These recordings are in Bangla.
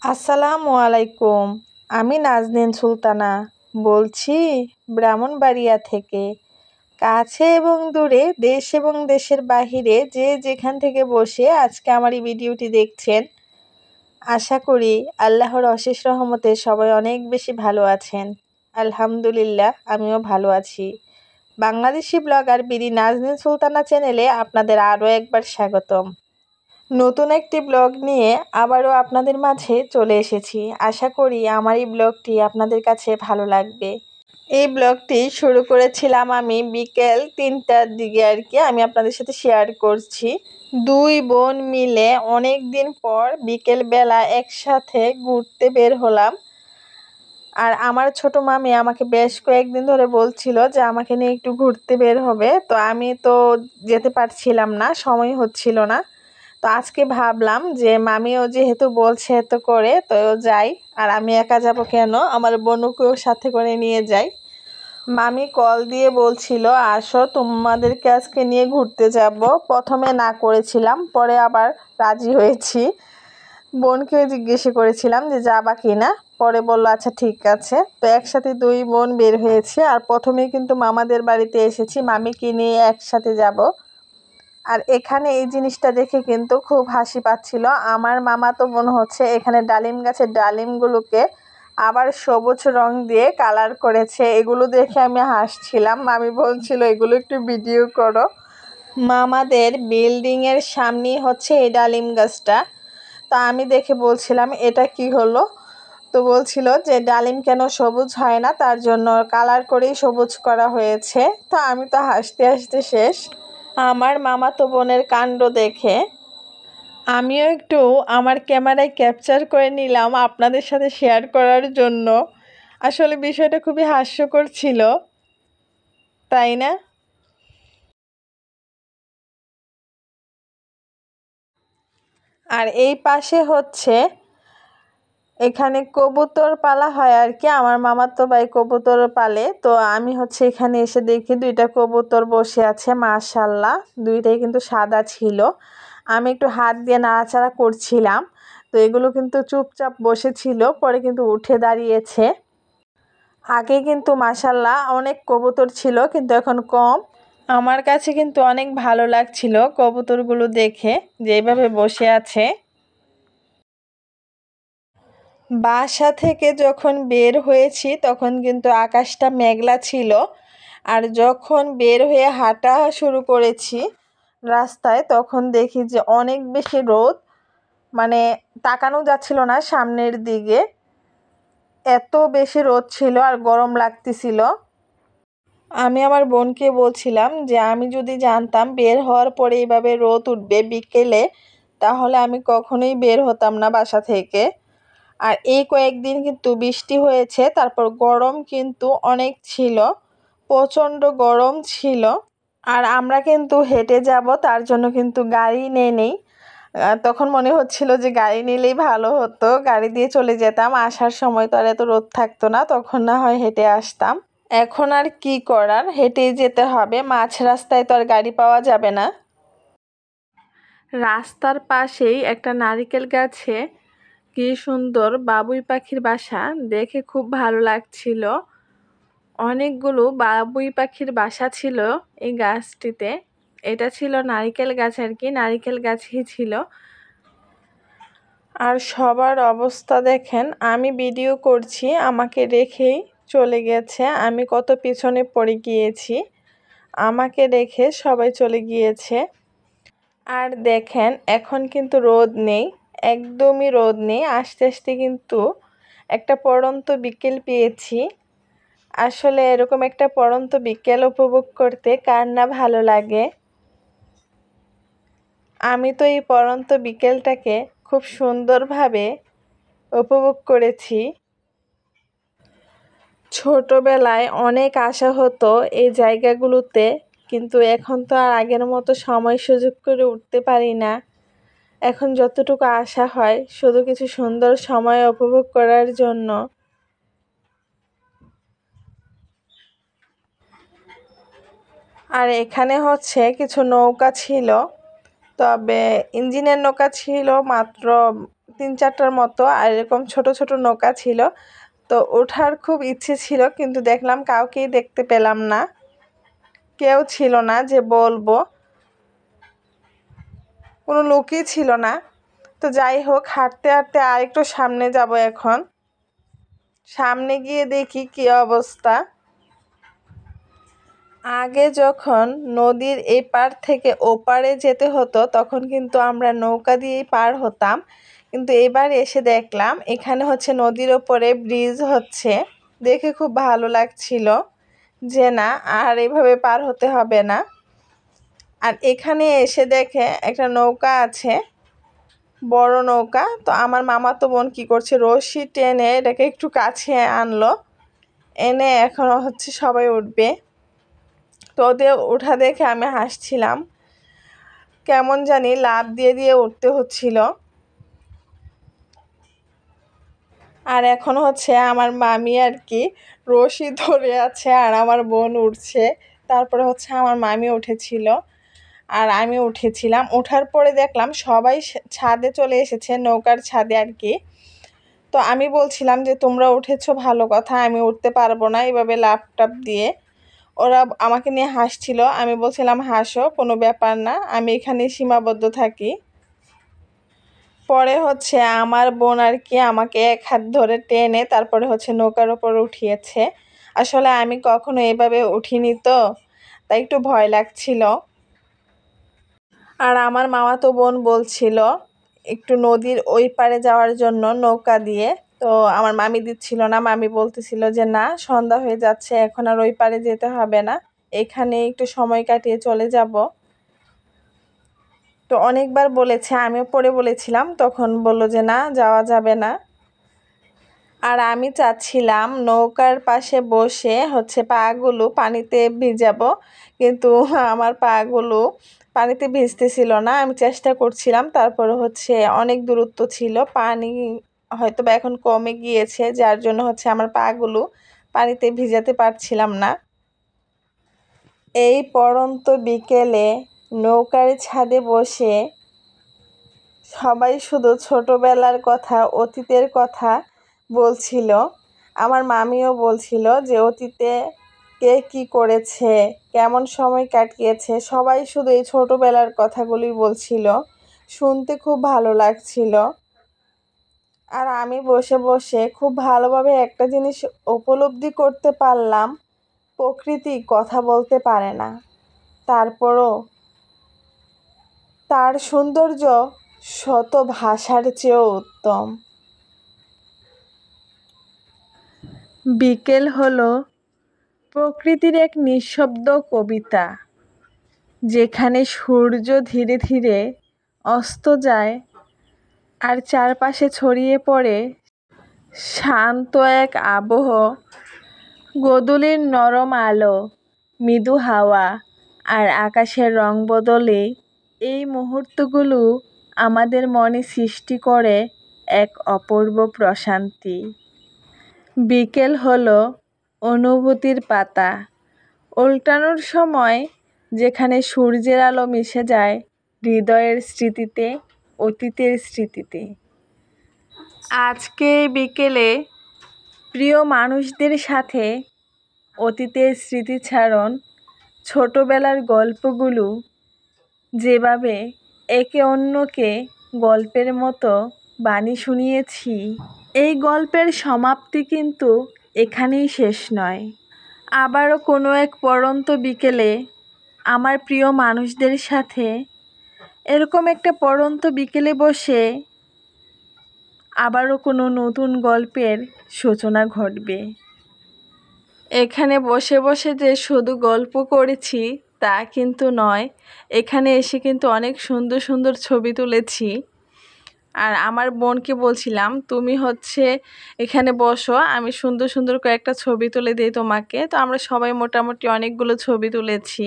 আসসালামু আলাইকুম। আমি নাজনীন সুলতানা বলছি ব্রাহ্মণবাড়িয়া থেকে। কাছে এবং দূরে, দেশ এবং দেশের বাহিরে যে যেখান থেকে বসে আজকে আমার এই ভিডিওটি দেখছেন, আশা করি আল্লাহর অশেষ রহমতে সবাই অনেক বেশি ভালো আছেন। আলহামদুলিল্লাহ, আমিও ভালো আছি। বাংলাদেশি ব্লগার বিডি নাজনীন সুলতানা চ্যানেলে আপনাদের আরও একবার স্বাগতম। নতুন একটি ব্লগ নিয়ে আবারও আপনাদের মাঝে চলে এসেছি। আশা করি আমার এই ব্লগটি আপনাদের কাছে ভালো লাগবে। এই ব্লগটি শুরু করেছিলাম আমি বিকেল 3টার দিকে আমি আপনাদের সাথে শেয়ার করছি। দুই বোন মিলে অনেক দিন পর বিকেলবেলা একসাথে ঘুরতে বের হলাম। আর আমার ছোট মামি আমাকে বেশ কয়েকদিন ধরে বলছিল যে আমাকে নিয়ে একটু ঘুরতে বের হবে, তো আমি তো যেতে পারছিলাম না, সময় হচ্ছিল না। তো আজকে ভাবলাম যে মামিও যেহেতু বলছে তো করে তো যাই, আর আমি একা যাব কেন, আমার বোনকেও সাথে করে নিয়ে যাই। মামি কল দিয়ে বলছিল আসো তোমাদেরকে আজকে নিয়ে ঘুরতে যাব। প্রথমে না করেছিলাম, পরে আবার রাজি হয়েছি। বোনকে জিজ্ঞেস করেছিলাম যে যাবা কি না, পরে বললো আচ্ছা ঠিক আছে। তো একসাথে দুই বোন বের হয়েছি, আর প্রথমেই কিন্তু মামাদের বাড়িতে এসেছি, মামিকে নিয়ে একসাথে যাব। আর এখানে এই জিনিসটা দেখে কিন্তু খুব হাসি পাচ্ছিল। আমার মামা তো মনে হচ্ছে এখানে ডালিম গাছের ডালিমগুলোকে আবার সবুজ রং দিয়ে কালার করেছে, এগুলো দেখে আমি হাসছিলাম। মামি বলছিল এগুলো একটু ভিডিও করো। মামাদের বিল্ডিংয়ের সামনেই হচ্ছে এই ডালিম গাছটা। তা আমি দেখে বলছিলাম এটা কি হলো, তো বলছিল যে ডালিম কেন সবুজ হয় না, তার জন্য কালার করেই সবুজ করা হয়েছে। তো আমি তো হাসতে হাসতে শেষ আমার মামাতো বোনের কাণ্ড দেখে। আমিও একটু আমার ক্যামেরায় ক্যাপচার করে নিলাম আপনাদের সাথে শেয়ার করার জন্য। আসলে বিষয়টা খুবই হাস্যকর ছিল, তাই না? আর এই পাশে হচ্ছে এখানে কবুতর পালা হয় আমার মামাতো ভাই কবুতর পালে। তো আমি হচ্ছে এখানে এসে দেখি দুইটা কবুতর বসে আছে, মাশাআল্লাহ দুইটাই কিন্তু সাদা ছিল। আমি একটু হাত দিয়ে নাড়াচাড়া করছিলাম, তো এগুলো কিন্তু চুপচাপ বসেছিল, পরে কিন্তু উঠে দাঁড়িয়েছে। আগে কিন্তু মাশাআল্লাহ অনেক কবুতর ছিল, কিন্তু এখন কম। আমার কাছে কিন্তু অনেক ভালো লাগছিল কবুতরগুলো দেখে, যেভাবে বসে আছে। বাসা থেকে যখন বের হয়েছি তখন কিন্তু আকাশটা মেঘলা ছিল, আর যখন বের হয়ে হাঁটা শুরু করেছি রাস্তায় তখন দেখি যে অনেক বেশি রোদ, মানে তাকানো যাচ্ছিল না সামনের দিকে, এত বেশি রোদ ছিল আর গরম লাগতেছিল। আমি আমার বোনকে বলছিলাম যে আমি যদি জানতাম বের হওয়ার পরে এইভাবে রোদ উঠবে বিকেলে, তাহলে আমি কখনোই বের হতাম না বাসা থেকে। আর এই কয়েকদিন কিন্তু বৃষ্টি হয়েছে, তারপর গরম কিন্তু অনেক ছিল, প্রচণ্ড গরম ছিল। আর আমরা কিন্তু হেঁটে যাব, তার জন্য কিন্তু গাড়ি নেই। তখন মনে হচ্ছিল যে গাড়ি নিলেই ভালো হতো, গাড়ি দিয়ে চলে যেতাম, আসার সময় তো আর এত রোদ থাকতো না, তখন না হয় হেঁটে আসতাম। এখন আর কি করার, হেঁটেই যেতে হবে, মাঝ রাস্তায় তো আর গাড়ি পাওয়া যাবে না। রাস্তার পাশেই একটা নারিকেল গাছে কি সুন্দর বাবুই পাখির বাসা, দেখে খুব ভালো লাগছিল। অনেকগুলো বাবুই পাখির বাসা ছিল এই গাছটিতে। এটা ছিল নারিকেল গাছ নারিকেল গাছই ছিল। আর সবার অবস্থা দেখেন, আমি ভিডিও করছি আমাকে রেখেই চলে গেছে, আমি কত পিছনে পড়ে গিয়েছি, আমাকে রেখে সবাই চলে গিয়েছে। আর দেখেন এখন কিন্তু রোদ নেই, একদমই রোদ নেই, আস্তে আস্তে কিন্তু একটা পড়ন্ত বিকেল পেয়েছি। আসলে এরকম একটা পড়ন্ত বিকেল উপভোগ করতে কার না ভালো লাগে। আমি তো এই পড়ন্ত বিকেলটাকে খুব সুন্দরভাবে উপভোগ করেছি। ছোটবেলায় অনেক আশা হতো এই জায়গাগুলোতে, কিন্তু এখন তো আর আগের মতো সময় সুযোগ করে উঠতে পারি না। এখন যতটুকু আশা হয় শুধু কিছু সুন্দর সময় উপভোগ করার জন্য। আর এখানে হচ্ছে কিছু নৌকা ছিল, তবে ইঞ্জিনের নৌকা ছিল মাত্র 3-4টার মতো, আর এরকম ছোট ছোট নৌকা ছিল। তো ওঠার খুব ইচ্ছে ছিল, কিন্তু দেখলাম কাউকেই দেখতে পেলাম না, কেউ ছিল না যে বলবো, কোনো লোকই ছিল না। তো যাই হোক, হাঁটতে হাঁটতে আর একটু সামনে যাব। এখন সামনে গিয়ে দেখি কি অবস্থা। আগে যখন নদীর এই পার থেকে ওপারে যেতে হতো, তখন কিন্তু আমরা নৌকা দিয়েই পার হতাম। কিন্তু এবার এসে দেখলাম এখানে হচ্ছে নদীর ওপরে ব্রিজ হচ্ছে। দেখে খুব ভালো লাগছিল যে না, আর এভাবে পার হতে হবে না। আর এখানে এসে দেখে একটা নৌকা আছে, বড় নৌকা। তো আমার মামাতো বোন কি করছে, রশি টেনে এটাকে একটু কাছে আনলো, এনে এখন হচ্ছে সবাই উঠবে। তো ওদের ওঠা দেখে আমি হাসছিলাম, কেমন জানি লাফ দিয়ে দিয়ে উঠতে হচ্ছিল। আর এখন হচ্ছে আমার মামি আর কি রশি ধরে আছে, আর আমার বোন উঠছে। তারপরে হচ্ছে আমার মামি উঠেছিল, আর আমি উঠেছিলাম। ওঠার পরে দেখলাম সবাই ছাদে চলে এসেছে, নৌকার ছাদে আর কি। তো আমি বলছিলাম যে তোমরা উঠেছো ভালো কথা, আমি উঠতে পারবো না এভাবে লাফ টাপ দিয়ে। ওরা আমাকে নিয়ে হাসছিল, আমি বলছিলাম হাসো, কোনো ব্যাপার না, আমি এখানে সীমাবদ্ধ থাকি। পরে হচ্ছে আমার বোন আর কি আমাকে এক হাত ধরে টেনে তারপরে হচ্ছে নৌকার ওপর উঠিয়েছে। আসলে আমি কখনো এভাবে উঠিনি, তো তাই একটু ভয় লাগছিল। আর আমার মামাতো বোন বলছিল একটু নদীর ওই পারে যাওয়ার জন্য নৌকা দিয়ে। তো আমার মামি দিচ্ছিল না, মামি বলতেছিল যে না, সন্ধ্যা হয়ে যাচ্ছে, এখন আর ওই পারে যেতে হবে না, এখানে একটু সময় কাটিয়ে চলে যাব। তো অনেকবার বলেছে, আমিও পরে বলেছিলাম, তখন বললো যে না, যাওয়া যাবে না। আর আমি চাচ্ছিলাম নৌকার পাশে বসে হচ্ছে পাগুলো পানিতে ভিজাবো, কিন্তু আমার পাগুলো পানিতে ভিজতেছিল না। আমি চেষ্টা করছিলাম, তারপরে হচ্ছে অনেক দূরত্ব ছিল, পানি হয়তো বা এখন কমে গিয়েছে, যার জন্য হচ্ছে আমার পাগুলো পানিতে ভিজাতে পারছিলাম না। এই পড়ন্ত বিকেলে নৌকার ছাদে বসে সবাই শুধু ছোটবেলার কথা, অতীতের কথা বলছিল। আমার মামিও বলছিল যে অতীতে কে কী করেছে, কেমন সময় কাটিয়েছে, সবাই শুধু এই ছোটবেলার কথাগুলোই বলছিল। শুনতে খুব ভালো লাগছিল। আর আমি বসে বসে খুব ভালোভাবে একটা জিনিস উপলব্ধি করতে পারলাম, প্রকৃতি কথা বলতে পারে না, তারপরও তার সৌন্দর্য শত ভাষার চেয়েও উত্তম। বিকেল হলো প্রকৃতির এক নিঃশব্দ কবিতা, যেখানে সূর্য ধীরে ধীরে অস্ত যায় আর চারপাশে ছড়িয়ে পড়ে শান্ত এক আবহ। গোধূলির নরম আলো, মৃদু হাওয়া আর আকাশের রং বদলে এই মুহূর্তগুলো আমাদের মনে সৃষ্টি করে এক অপূর্ব প্রশান্তি। বিকেল হলো অনুভূতির পাতা উল্টানোর সময়, যেখানে সূর্যের আলো মিশে যায় হৃদয়ের স্মৃতিতে, অতীতের স্মৃতিতে। আজকে বিকেলে প্রিয় মানুষদের সাথে অতীতের স্মৃতিচারণ, ছোটবেলার গল্পগুলো যেভাবে একে অন্যকে গল্পের মতো বাণী শুনিয়েছি, এই গল্পের সমাপ্তি কিন্তু এখানেই শেষ নয়। আবারও কোনো এক পড়ন্ত বিকেলে আমার প্রিয় মানুষদের সাথে এরকম একটা পড়ন্ত বিকেলে বসে আবারও কোনো নতুন গল্পের সূচনা ঘটবে। এখানে বসে বসে যে শুধু গল্প করেছি তা কিন্তু নয়, এখানে এসে কিন্তু অনেক সুন্দর সুন্দর ছবি তুলেছি। আর আমার বোনকে বলছিলাম তুমি হচ্ছে এখানে বসো, আমি সুন্দর সুন্দর কয়েকটা ছবি তুলে দিই তোমাকে। তো আমরা সবাই মোটামুটি অনেকগুলো ছবি তুলেছি।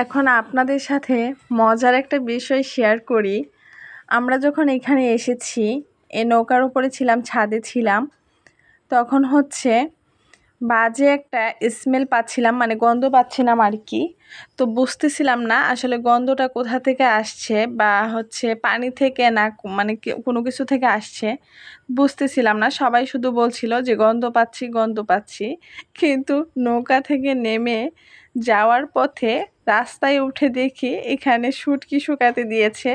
এখন আপনাদের সাথে মজার একটা বিষয় শেয়ার করি। আমরা যখন এখানে এসেছি, এই নৌকার উপরে ছিলাম, ছাদে ছিলাম, তখন হচ্ছে বাজে একটা স্মেল পাচ্ছিলাম, মানে গন্ধ পাচ্ছিলাম আর কি। তো বুঝতেছিলাম না আসলে গন্ধটা কোথা থেকে আসছে, বা হচ্ছে পানি থেকে না মানে কোনো কিছু থেকে আসছে, বুঝতেছিলাম না। সবাই শুধু বলছিল যে গন্ধ পাচ্ছি গন্ধ পাচ্ছি, কিন্তু নৌকা থেকে নেমে যাওয়ার পথে রাস্তায় উঠে দেখি এখানে শুটকি শুকাতে দিয়েছে।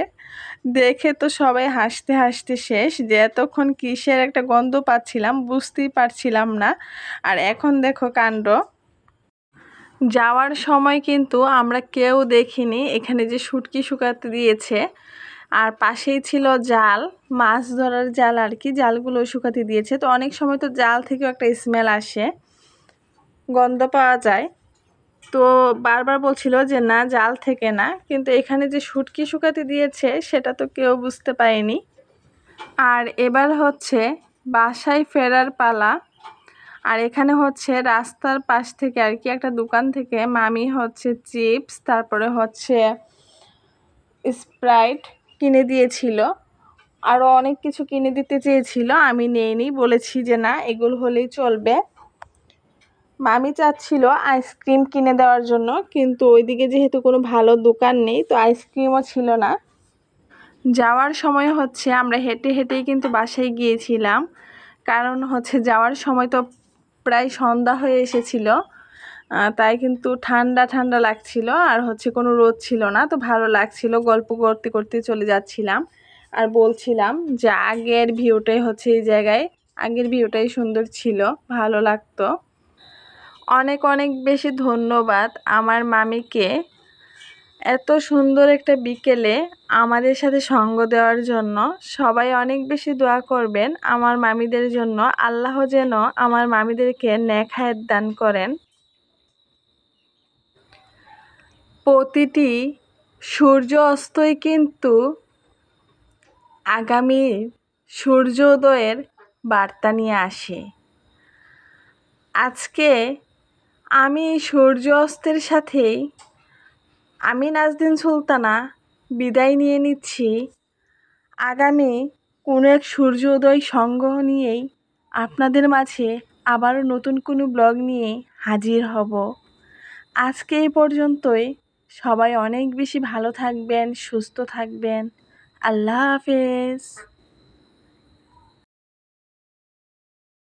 দেখে তো সবাই হাসতে হাসতে শেষ, যে এতক্ষণ কিসের একটা গন্ধ পাচ্ছিলাম বুঝতেই পারছিলাম না, আর এখন দেখো কাণ্ড। যাওয়ার সময় কিন্তু আমরা কেউ দেখিনি এখানে যে শুটকি শুকাতে দিয়েছে, আর পাশেই ছিল জাল, মাছ ধরার জাল আর কি, জালগুলো শুকাতে দিয়েছে। তো অনেক সময় তো জাল থেকেও একটা স্মেল আসে, গন্ধ পাওয়া যায়। তো বারবার বলছিল যে না জাল থেকে না, কিন্তু এখানে যে শুটকি শুকাতে দিয়েছে সেটা তো কেউ বুঝতে পারেনি। আর এবার হচ্ছে বাসায় ফেরার পালা। আর এখানে হচ্ছে রাস্তার পাশ থেকে আর কি একটা দোকান থেকে মামি হচ্ছে চিপস, তারপরে হচ্ছে স্প্রাইট কিনে দিয়েছিল। আরও অনেক কিছু কিনে দিতে চেয়েছিল, আমি নেইনি, বলেছি যে না এগুলো হলেই চলবে। মামি চাচ্ছিল আইসক্রিম কিনে দেওয়ার জন্য, কিন্তু ওইদিকে যেহেতু কোনো ভালো দোকান নেই, তো আইসক্রিমও ছিল না। যাওয়ার সময় হচ্ছে আমরা হেঁটে হেঁটেই কিন্তু বাসায় গিয়েছিলাম, কারণ হচ্ছে যাওয়ার সময় তো প্রায় সন্ধ্যা হয়ে এসেছিল। তাই কিন্তু ঠান্ডা ঠান্ডা লাগছিল, আর হচ্ছে কোনো রোদ ছিল না, তো ভালো লাগছিল। গল্প করতে করতে চলে যাচ্ছিলাম আর বলছিলাম যে আগের ভিউটাই হচ্ছে এই জায়গায়, আগের ভিউটাই সুন্দর ছিল, ভালো লাগতো। অনেক অনেক বেশি ধন্যবাদ আমার মামিকে এত সুন্দর একটা বিকেলে আমাদের সাথে সঙ্গ দেওয়ার জন্য। সবাই অনেক বেশি দোয়া করবেন আমার মামিদের জন্য, আল্লাহ যেন আমার মামিদেরকে নেক হায়াত দান করেন। প্রতিটি সূর্য অস্তই কিন্তু আগামী সূর্যোদয়ের বার্তা নিয়ে আসে। আজকে আমি এই সূর্য অস্তের সাথেই আমি নাজনীন সুলতানা বিদায় নিয়ে নিচ্ছি। আগামী কোনো এক সূর্যোদয় সংগ্রহ নিয়েই আপনাদের মাঝে আবারও নতুন কোনো ব্লগ নিয়ে হাজির হব। আজকে এই পর্যন্তই। সবাই অনেক বেশি ভালো থাকবেন, সুস্থ থাকবেন। আল্লাহ হাফেজ।